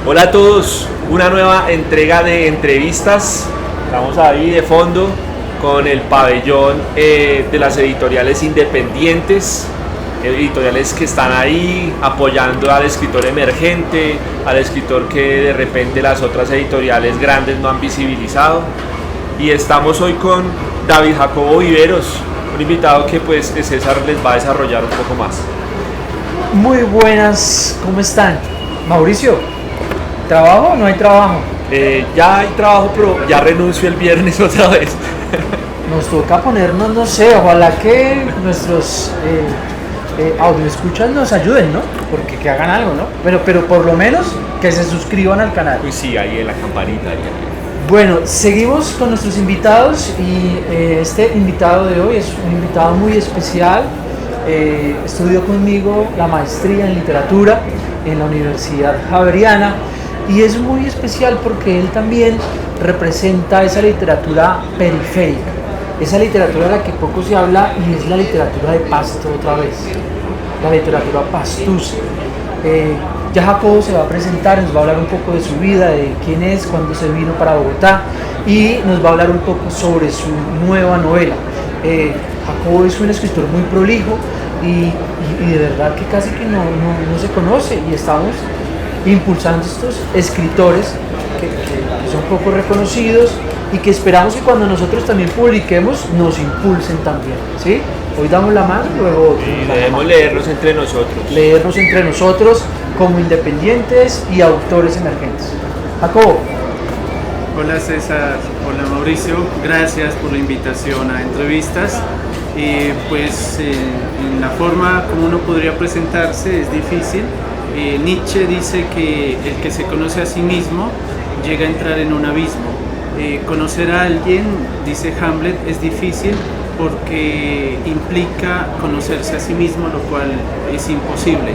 Hola a todos, una nueva entrega de entrevistas. Estamos ahí de fondo con el pabellón de las editoriales independientes, editoriales que están ahí apoyando al escritor emergente, al escritor que de repente las otras editoriales grandes no han visibilizado. Y estamos hoy con David Jacobo Viveros, un invitado que pues César les va a desarrollar un poco más. Muy buenas, ¿cómo están? Mauricio, ¿trabajo o no hay trabajo? Ya hay trabajo, pero ya renuncio el viernes otra vez. Nos toca ponernos, no sé, ojalá que nuestros audioescuchas nos ayuden, ¿no? Porque que hagan algo, ¿no? Pero por lo menos que se suscriban al canal. Pues sí, ahí en la campanita. Ahí. Bueno, seguimos con nuestros invitados y este invitado de hoy es un invitado muy especial. Estudió conmigo la maestría en literatura en la Universidad Javeriana y es muy especial porque él también representa esa literatura periférica, esa literatura de la que poco se habla y es la literatura de Pasto otra vez, la literatura pastusa. Ya Jacobo se va a presentar, nos va a hablar un poco de su vida, de quién es, cuándo se vino para Bogotá y nos va a hablar un poco sobre su nueva novela. Jacobo es un escritor muy prolijo y de verdad que casi que no se conoce y estamos impulsando estos escritores que son poco reconocidos y que esperamos que cuando nosotros también publiquemos nos impulsen también, ¿sí? Hoy damos la mano, luego debemos leernos entre nosotros. Leernos entre nosotros como independientes y autores emergentes. Jacobo. Hola César, hola Mauricio, gracias por la invitación a entrevistas. En la forma como uno podría presentarse es difícil. Nietzsche dice que el que se conoce a sí mismo llega a entrar en un abismo. Conocer a alguien, dice Hamlet, es difícil porque implica conocerse a sí mismo, lo cual es imposible.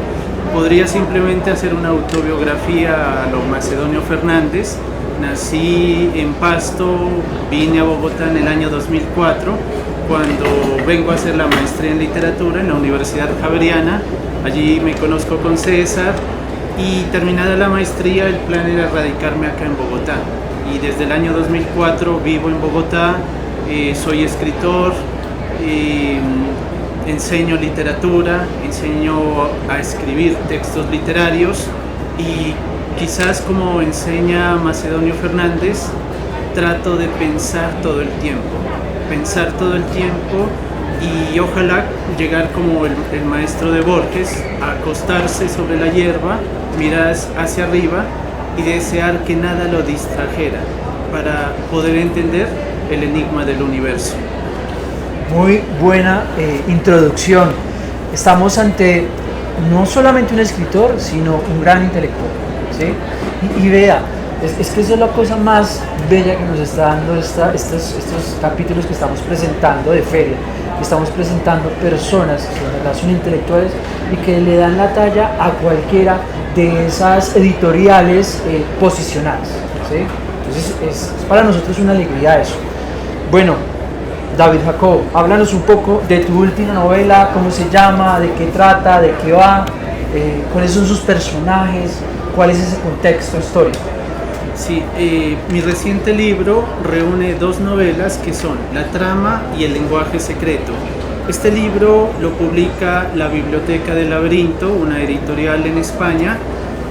Podría simplemente hacer una autobiografía a lo Macedonio Fernández. Nací en Pasto, vine a Bogotá en el año 2004, cuando vengo a hacer la maestría en literatura en la Universidad Javeriana. Allí me conozco con César y terminada la maestría el plan era radicarme acá en Bogotá. Y desde el año 2004 vivo en Bogotá, soy escritor, enseño literatura, enseño a escribir textos literarios y quizás como enseña Macedonio Fernández, trato de pensar todo el tiempo y ojalá llegar como el maestro de Borges, a acostarse sobre la hierba, mirar hacia arriba y desear que nada lo distrajera para poder entender el enigma del universo. Muy buena introducción. Estamos ante no solamente un escritor, sino un gran intelectual, ¿sí? Y vea, es que eso es la cosa más bella que nos está dando estos capítulos que estamos presentando de feria. Estamos presentando personas que en verdad son intelectuales y que le dan la talla a cualquiera de esas editoriales posicionadas, ¿sí? Entonces es para nosotros una alegría eso. Bueno, David Jacobo, háblanos un poco de tu última novela, cómo se llama, de qué trata, de qué va, cuáles son sus personajes, cuál es ese contexto histórico. Sí, mi reciente libro reúne dos novelas que son La trama y El lenguaje secreto. Este libro lo publica la Biblioteca del Laberinto, una editorial en España,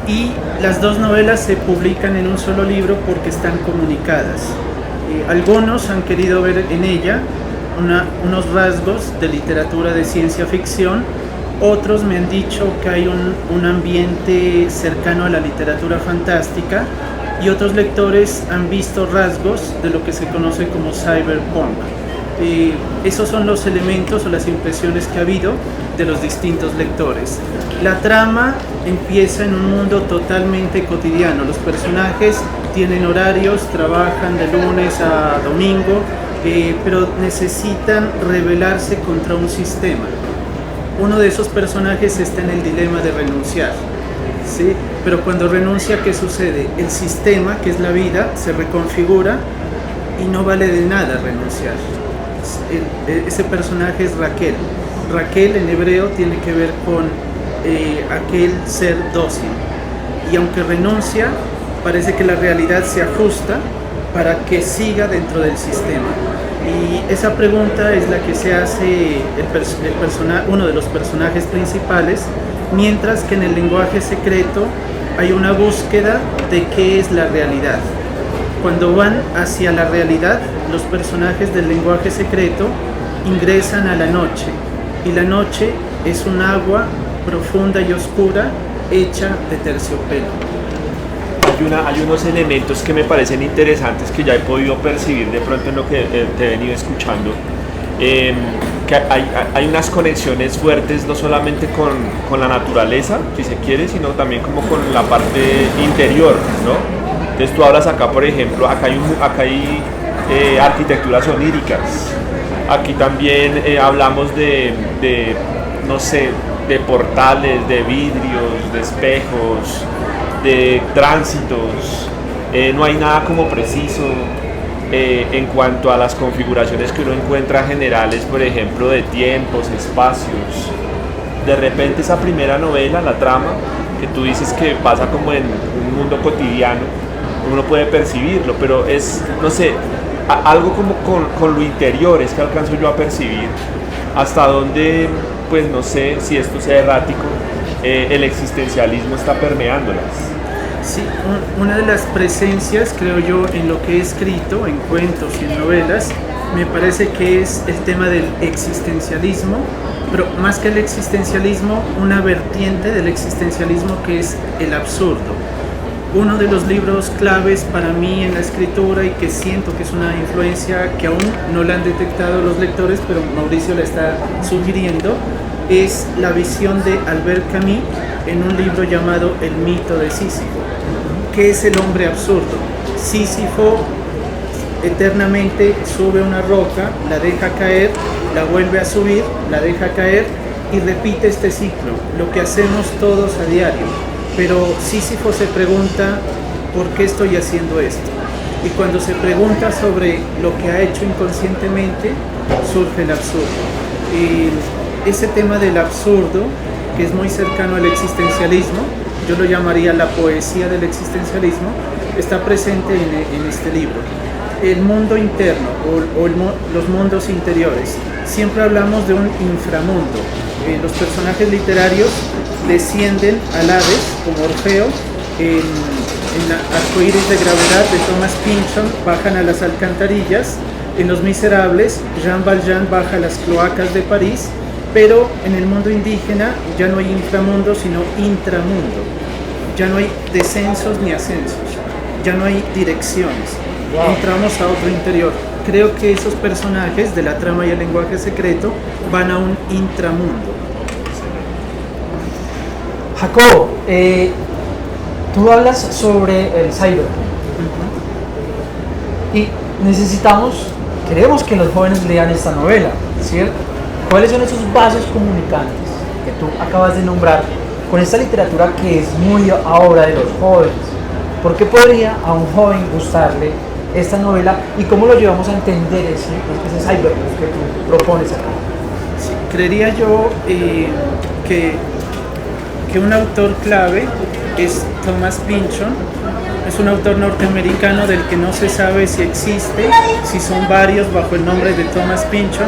y las dos novelas se publican en un solo libro porque están comunicadas. Algunos han querido ver en ella unos rasgos de literatura de ciencia ficción, otros me han dicho que hay un ambiente cercano a la literatura fantástica y otros lectores han visto rasgos de lo que se conoce como cyberpunk. Esos son los elementos o las impresiones que ha habido de los distintos lectores. La trama empieza en un mundo totalmente cotidiano. Los personajes tienen horarios, trabajan de lunes a domingo, pero necesitan rebelarse contra un sistema. Uno de esos personajes está en el dilema de renunciar, ¿sí? Pero cuando renuncia, ¿qué sucede? El sistema, que es la vida, se reconfigura y no vale de nada renunciar. Ese personaje es Raquel. Raquel en hebreo tiene que ver con aquel ser dócil. y aunque renuncia, parece que la realidad se ajusta para que siga dentro del sistema. Y esa pregunta es la que se hace uno de los personajes principales, mientras que en el lenguaje secreto hay una búsqueda de qué es la realidad. Cuando van hacia la realidad, los personajes del lenguaje secreto ingresan a la noche, y la noche es un agua profunda y oscura hecha de terciopelo. Hay unos elementos que me parecen interesantes que ya he podido percibir de pronto en lo que te he venido escuchando, que hay unas conexiones fuertes no solamente con la naturaleza, si se quiere, sino también como con la parte interior, ¿no? Entonces tú hablas acá, por ejemplo, acá hay arquitecturas oníricas, aquí también hablamos no sé, de portales, de vidrios, de espejos, de tránsitos, no hay nada como preciso en cuanto a las configuraciones que uno encuentra generales, por ejemplo, de tiempos, espacios. De repente esa primera novela, la trama, que tú dices que pasa como en un mundo cotidiano, uno puede percibirlo, pero es, no sé, algo como con lo interior es que alcanzo yo a percibir hasta dónde, pues no sé si esto sea errático, el existencialismo está permeándolas. Sí, una de las presencias, creo yo, en lo que he escrito, en cuentos y en novelas, me parece que es el tema del existencialismo, pero más que el existencialismo, una vertiente del existencialismo que es el absurdo. Uno de los libros claves para mí en la escritura y que siento que es una influencia que aún no la han detectado los lectores, pero Mauricio la está sugiriendo, es la visión de Albert Camus en un libro llamado El mito de Sísifo. ¿Qué es el hombre absurdo? Sísifo eternamente sube una roca, la deja caer, la vuelve a subir, la deja caer y repite este ciclo, lo que hacemos todos a diario. Pero Sísifo se pregunta, ¿por qué estoy haciendo esto? Y cuando se pregunta sobre lo que ha hecho inconscientemente, surge el absurdo. Y ese tema del absurdo, que es muy cercano al existencialismo, yo lo llamaría la poesía del existencialismo, está presente en este libro. El mundo interno o los mundos interiores. Siempre hablamos de un inframundo. Los personajes literarios descienden al Hades, como Orfeo, en Arcoíris de Gravedad de Thomas Pynchon, bajan a las alcantarillas. En Los Miserables, Jean Valjean baja a las cloacas de París, pero en el mundo indígena ya no hay inframundo, sino intramundo. Ya no hay descensos ni ascensos, ya no hay direcciones. Wow. Entramos a otro interior. Creo que esos personajes de la trama y el lenguaje secreto van a un intramundo. Jacobo, tú hablas sobre el cyberpunk. Y queremos que los jóvenes lean esta novela, ¿cierto? ¿Cuáles son esos vasos comunicantes que tú acabas de nombrar con esta literatura que es muy ahora de los jóvenes? ¿Por qué podría a un joven gustarle esta novela y cómo lo llevamos a entender ese cyberpunk que tú propones acá? Sí, creería yo que un autor clave es Thomas Pynchon. Es un autor norteamericano del que no se sabe si existe, si son varios bajo el nombre de Thomas Pynchon,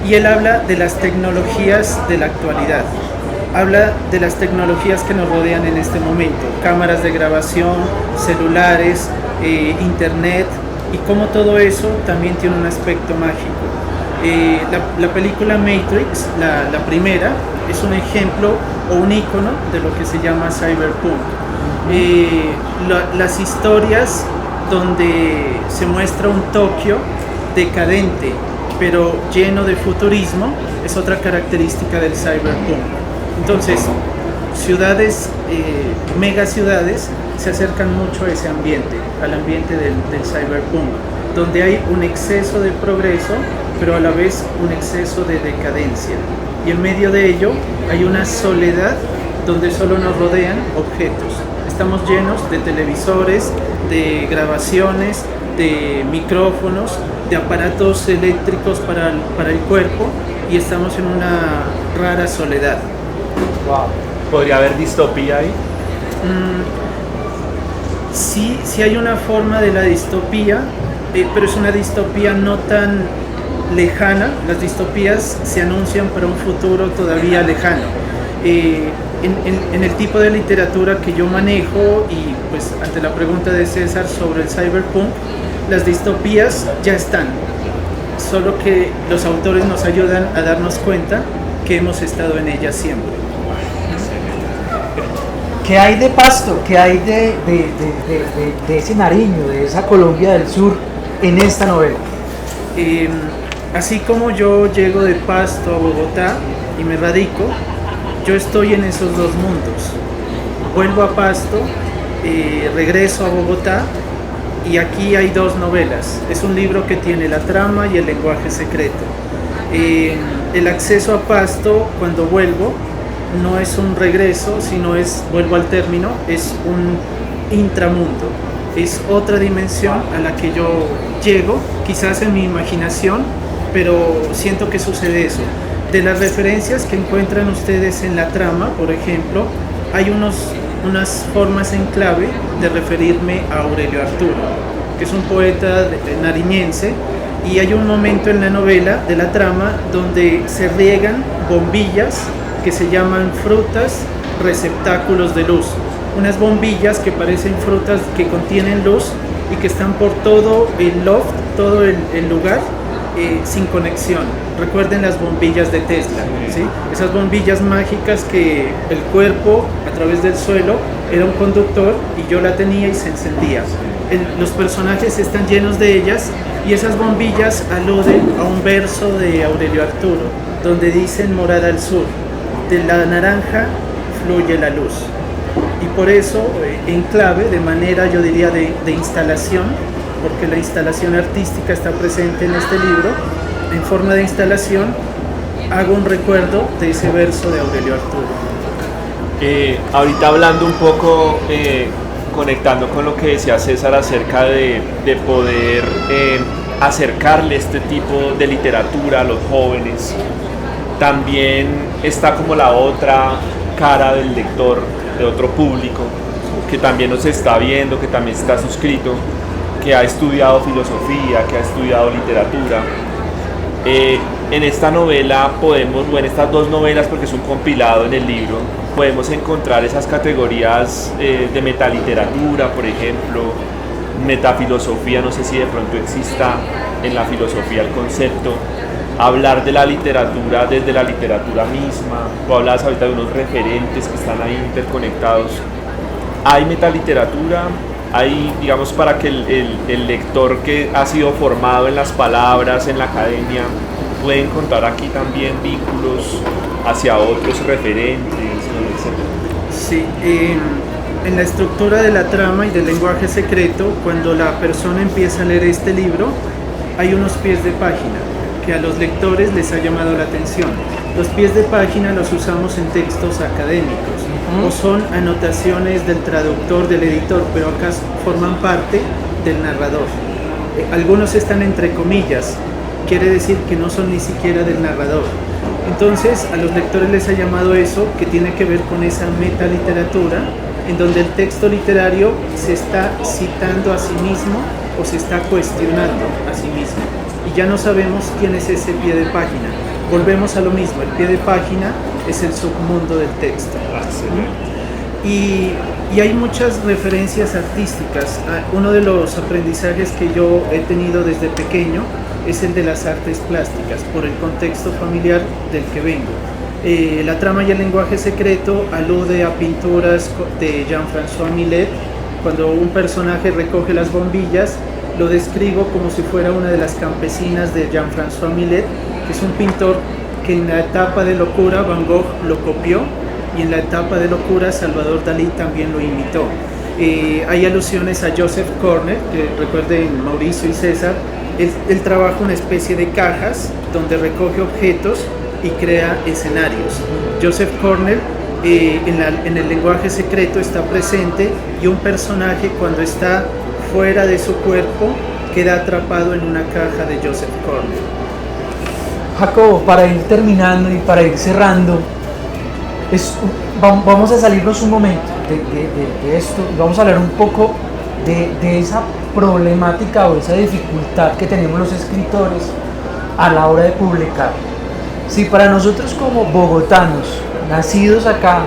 y él habla de las tecnologías de la actualidad. Habla de las tecnologías que nos rodean en este momento, cámaras de grabación, celulares, internet, y cómo todo eso también tiene un aspecto mágico. La película Matrix, la primera, es un ejemplo o un icono de lo que se llama cyberpunk. Las historias donde se muestra un Tokio decadente pero lleno de futurismo es otra característica del cyberpunk. Entonces, megaciudades se acercan mucho a ese ambiente, al ambiente del cyberpunk, donde hay un exceso de progreso, pero a la vez un exceso de decadencia. Y en medio de ello hay una soledad donde solo nos rodean objetos. Estamos llenos de televisores, de grabaciones, de micrófonos, de aparatos eléctricos para el cuerpo, y estamos en una rara soledad. Wow. ¿Podría haber distopía ahí? Sí hay una forma de la distopía, pero es una distopía no tan lejana. Las distopías se anuncian para un futuro todavía lejano. En el tipo de literatura que yo manejo, y pues ante la pregunta de César sobre el cyberpunk, las distopías ya están, solo que los autores nos ayudan a darnos cuenta que hemos estado en ellas siempre. ¿Qué hay de Pasto? ¿Qué hay de ese Nariño, de esa Colombia del Sur en esta novela? Así como yo llego de Pasto a Bogotá y me radico, yo estoy en esos dos mundos. Vuelvo a Pasto, regreso a Bogotá, y aquí hay dos novelas. Es un libro que tiene la trama y el lenguaje secreto. El acceso a Pasto, cuando vuelvo, no es un regreso, sino vuelvo al término, es un intramundo. Es otra dimensión a la que yo llego, quizás en mi imaginación, pero siento que sucede eso. De las referencias que encuentran ustedes en la trama, por ejemplo, hay unas formas en clave de referirme a Aurelio Arturo, que es un poeta nariñense, y hay un momento en la novela de la trama donde se riegan bombillas que se llaman frutas receptáculos de luz. Unas bombillas que parecen frutas que contienen luz y que están por todo el loft, todo el lugar, sin conexión. Recuerden las bombillas de Tesla, ¿sí? Esas bombillas mágicas que el cuerpo a través del suelo era un conductor y yo la tenía y se encendía. Los personajes están llenos de ellas, y esas bombillas aluden a un verso de Aurelio Arturo donde dicen: morada al sur, de la naranja fluye la luz. Y por eso, en clave, de manera yo diría de instalación, porque la instalación artística está presente en este libro, en forma de instalación, hago un recuerdo de ese verso de Aurelio Arturo. Ahorita hablando un poco, conectando con lo que decía César acerca de poder acercarle este tipo de literatura a los jóvenes, también está como la otra cara del lector, de otro público, que también nos está viendo, que también está suscrito, que ha estudiado filosofía, que ha estudiado literatura. En esta novela podemos, o en estas dos novelas, porque es un compilado en el libro, podemos encontrar esas categorías de metaliteratura, por ejemplo, metafilosofía. No sé si de pronto exista en la filosofía el concepto, hablar de la literatura desde la literatura misma. Tú hablabas ahorita de unos referentes que están ahí interconectados. ¿Hay metaliteratura? Hay, digamos, para que el lector que ha sido formado en las palabras, en la academia, puede encontrar aquí también vínculos hacia otros referentes, etc. Sí, en la estructura de la trama y del lenguaje secreto, cuando la persona empieza a leer este libro, hay unos pies de página que a los lectores les ha llamado la atención. Los pies de página los usamos en textos académicos, o son anotaciones del traductor, del editor, pero acá forman parte del narrador. Algunos están entre comillas, quiere decir que no son ni siquiera del narrador. Entonces a los lectores les ha llamado eso, que tiene que ver con esa metaliteratura, en donde el texto literario se está citando a sí mismo o se está cuestionando a sí mismo, y ya no sabemos quién es ese pie de página. Volvemos a lo mismo, el pie de página es el submundo del texto. Y hay muchas referencias artísticas. Uno de los aprendizajes que yo he tenido desde pequeño es el de las artes plásticas, por el contexto familiar del que vengo. La trama y el lenguaje secreto alude a pinturas de Jean-François Millet. Cuando un personaje recoge las bombillas, lo describo como si fuera una de las campesinas de Jean-François Millet, que es un pintor que en la etapa de locura Van Gogh lo copió, y en la etapa de locura Salvador Dalí también lo imitó. Hay alusiones a Joseph Cornell, que recuerden Mauricio y César. Él trabaja una especie de cajas donde recoge objetos y crea escenarios. Joseph Cornell en el lenguaje secreto está presente, y un personaje cuando está fuera de su cuerpo queda atrapado en una caja de Joseph Cornell. Jacobo, para ir terminando y para ir cerrando, vamos a salirnos un momento de esto, vamos a hablar un poco de esa problemática o esa dificultad que tenemos los escritores a la hora de publicar. Si para nosotros como bogotanos, nacidos acá,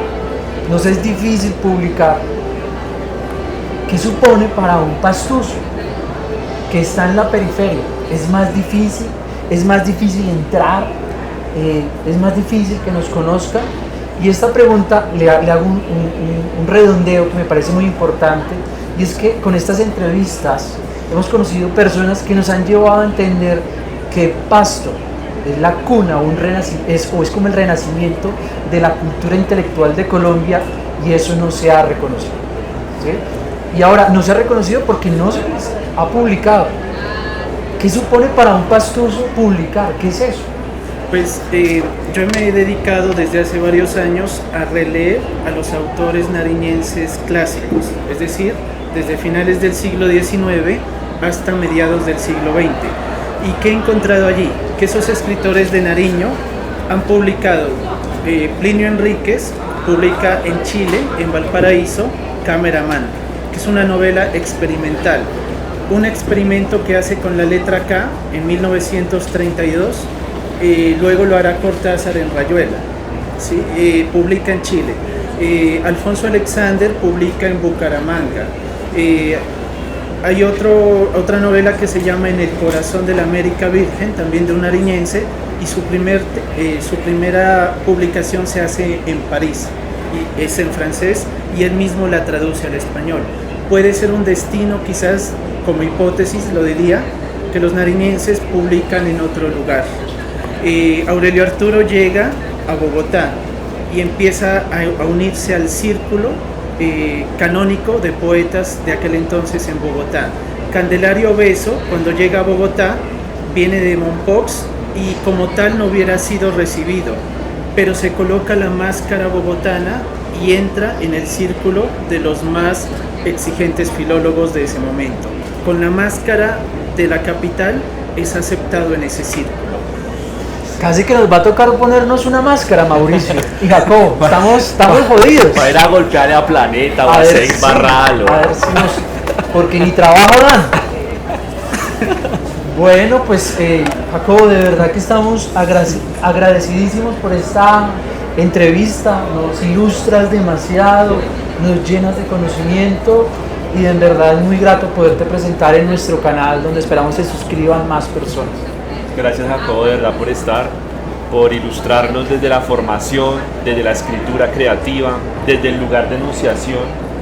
nos es difícil publicar, ¿qué supone para un pastuso que está en la periferia? Es más difícil entrar, es más difícil que nos conozcan. Y esta pregunta le hago un redondeo que me parece muy importante, y es que con estas entrevistas hemos conocido personas que nos han llevado a entender que Pasto es la cuna o es como el renacimiento de la cultura intelectual de Colombia, y eso no se ha reconocido, ¿sí? Y ahora no se ha reconocido porque no se ha publicado. ¿Qué supone para un pastuso publicar? ¿Qué es eso? Pues yo me he dedicado desde hace varios años a releer a los autores nariñenses clásicos, es decir, desde finales del siglo XIX hasta mediados del siglo XX. ¿Y qué he encontrado allí? Que esos escritores de Nariño han publicado, Plinio Enríquez publica en Chile, en Valparaíso, Cameraman, que es una novela experimental, un experimento que hace con la letra K en 1932. Luego lo hará Cortázar en Rayuela, ¿sí? Publica en Chile. Alfonso Alexander publica en Bucaramanga. Hay otra novela que se llama En el corazón de la América Virgen, también de un nariñense, y su primera publicación se hace en París, y es en francés, y él mismo la traduce al español. Puede ser un destino, quizás como hipótesis lo diría, que los nariñenses publican en otro lugar. Aurelio Arturo llega a Bogotá y empieza a unirse al círculo canónico de poetas de aquel entonces en Bogotá. Candelario Beso, cuando llega a Bogotá, viene de Mompox y como tal no hubiera sido recibido, pero se coloca la máscara bogotana y entra en el círculo de los más exigentes filólogos de ese momento. Con la máscara de la capital es aceptado en ese círculo. Casi que nos va a tocar ponernos una máscara, Mauricio y Jacobo. Estamos jodidos. Para ir a golpearle a Planeta o a hacer barralo. A ver si porque ni trabajo dan. Bueno, pues Jacobo, de verdad que estamos agradecidísimos por esta entrevista. Nos ilustras demasiado, nos llenas de conocimiento, y en verdad es muy grato poderte presentar en nuestro canal, donde esperamos se suscriban más personas. Gracias, Jacobo, de verdad, por estar, por ilustrarnos desde la formación, desde la escritura creativa, desde el lugar de enunciación,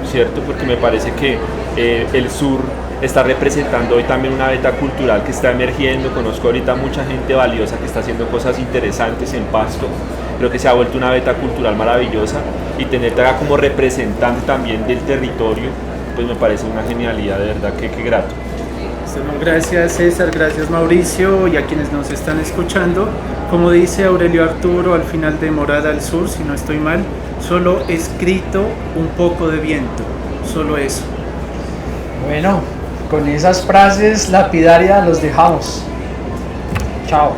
¿cierto? Porque me parece que el sur está representando hoy también una beta cultural que está emergiendo. Conozco ahorita mucha gente valiosa que está haciendo cosas interesantes en Pasto. Creo que se ha vuelto una beta cultural maravillosa, y tenerte acá como representante también del territorio, pues me parece una genialidad, de verdad, que grato. Gracias, César, gracias, Mauricio, y a quienes nos están escuchando. Como dice Aurelio Arturo al final de Morada al Sur, si no estoy mal, solo escrito un poco de viento, solo eso. Bueno, con esas frases lapidarias los dejamos. Chao.